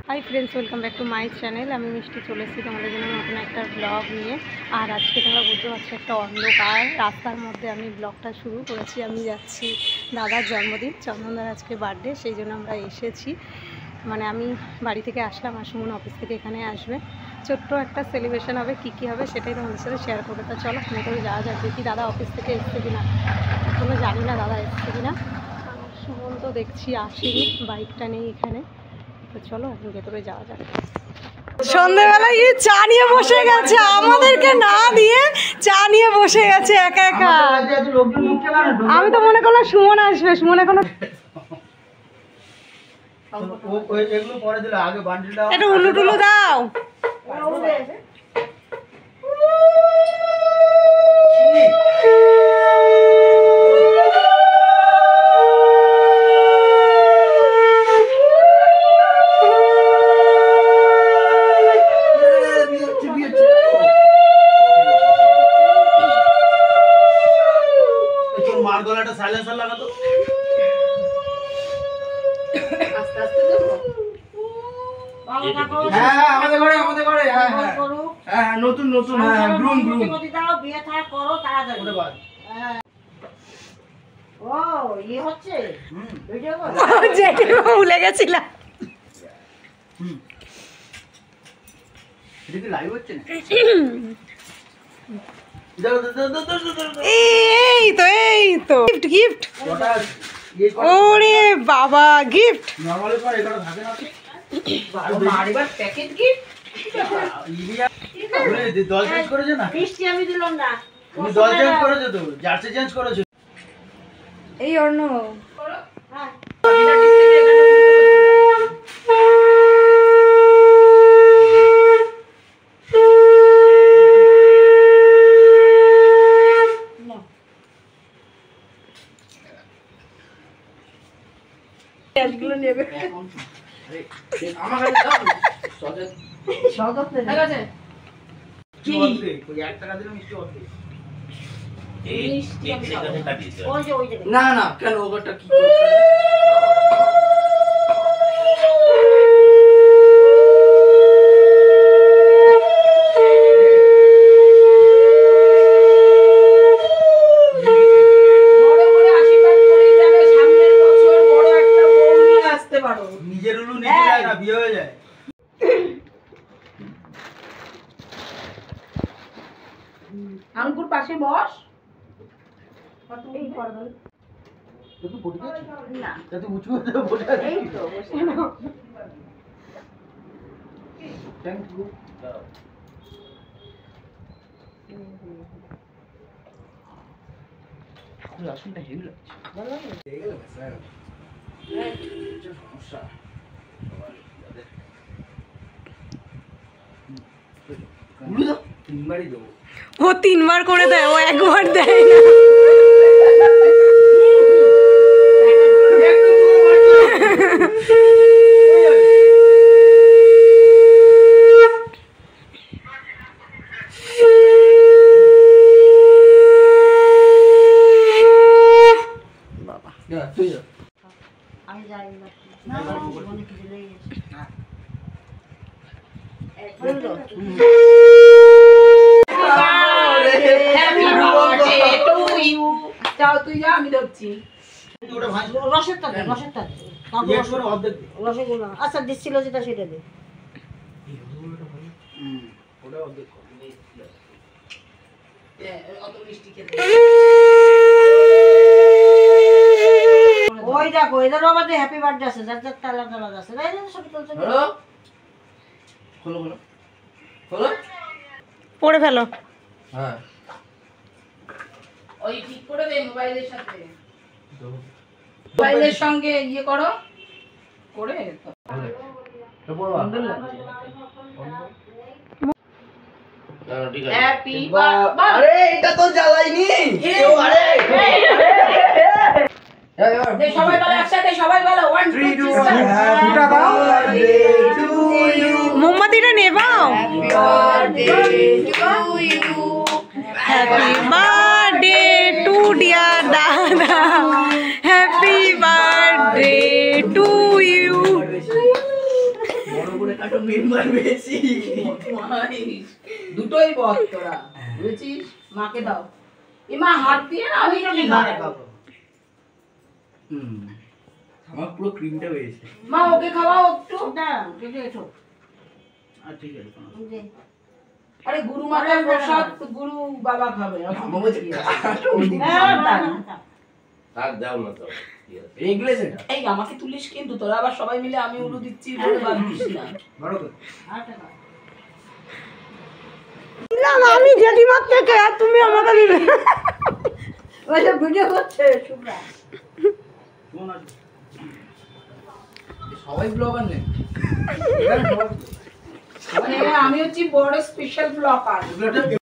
Hi friends, welcome back to my channel. আমি মিষ্টি চলে এসেছি তোমাদের জন্য নতুন একটা ব্লগ নিয়ে। আর আজকে তোমরা বুঝতে পারছো একটা অন্ধকার রাস্তার মধ্যে আমি ব্লগটা শুরু করেছি। আমি যাচ্ছি দাদার জন্মদিন, চন্দনদার আজকে বার্থডে, সেই জন্য আমরা এসেছি। মানে আমি বাড়ি থেকে আসলাম, আর সুমন অফিস থেকে এখানে আসবে। ছোট্ট একটা সেলিব্রেশন হবে, কী হবে সেটাই তোমাদের সাথে শেয়ার করবে। তা চলো ভেতরে যাওয়া যাক, দেখি দাদা অফিস থেকে এসছে কিনা। এখনও জানি না দাদা এসছে কিনা। সুমন তো দেখছি আসেনি, বাইকটা নেই এখানে। তো চলো এখন ভেতরে যাওয়া যাক। সন্ধ্যাবেলায় চা নিয়ে বসে গেছে, আমাদেরকে না দিয়ে চা নিয়ে বসে গেছে একা একা। আমি তো মনে করলাম সুমন আসবে, সুমন এখনো একটু উল্লু টুলু দাও। নতুন নতুন গ্রুম গ্রুম বিয়ে থাক করো তাড়াতাড়ি। ও ইয়ে হচ্ছে ভিডিও কল ভুলে গেছিলাম। এটা কি লাইভ হচ্ছে না? এই তো গিফট গিফট। ওরে বাবা, গিফট নরমালি পর এগুলো থাকে না। মারিবার প্যাকেট গিফট দল চেঞ্জ করেছো না? মিষ্টি আমি দিলাম না, তুমি দল চেঞ্জ করেছো তো, জার্সি চেঞ্জ করেছো। এই অর্ণ নেবে। আমার না না কেন ওটা কি নিজের উলু নিজে যায় না, বিয়ে হয়ে যায়। আঙ্কুর পাশে বস। না উঁচু হতে এই তো বসে নাও। Thank you. আসনটা হেভি লাগছে। ভালো লাগছে। এই গেল স্যার। সমস্যা। উড়ু দাও, তিনবারই দেবো। ও তিনবার করে দেয়, ও একবার দেয় না। আমি যাই না, মনে কিছু লেগে গেছে। তুই যা, আমি দেখছি। রসেরটা দে, রসেরটা দে। রসগোল্লা আচ্ছা দিচ্ছিল যেটা সেটা দে। ওই দেখো এদেরও আমাদের হ্যাপি বার্থডে আছে, যার যার তালা তালা আছে। তাই না সব চলছে। খোলো খোলো খোলো। পড়ে ফেলো। হ্যাঁ ওই ঠিক করে দে মোবাইলের সাথে, মোবাইলের সঙ্গে ইয়ে করো করে তো বড় সুন্দর লাগছে। Happy birthday. আরে এটা তো জ্বালাইনি কেউ। আরে সবাই বলো একসাথে, সবাই বলো 1 2 3 ফুটা দাও। মোমবাতিটা নেবাও। হ্যাপি বার্থডে টু ডিয়ার দাদা, হ্যাপি বার্থডে টু ইউ। ছোটখাটো মেম্বার বেশি দুটোই বল তোরা বুঝেছিস মাকে দাও এ মা হাত দিয়ে না আমি কি আমার পুরো ক্রিমটা বেরিয়েছে। মা ওকে খাওয়াও একটু না কেটে এসো ঠিক আছে আরে গুরু মাতার প্রসাদ গুরু বাবা খাবে থাক দাও না তো এগুলো সেটা এই আমাকে তুলিস কিন্তু তোরা আবার সবাই মিলে আমি উলু দিচ্ছি বলে বাদ দিস না বড় করে আমি জেঠিমার থেকে আর তুমি আমাকে দিবে ওই যে ভিডিও করছে শুভ্রা ফোন আছে সবাই ব্লগার নেই আমি হচ্ছি বড় স্পেশাল ব্লগার এগুলো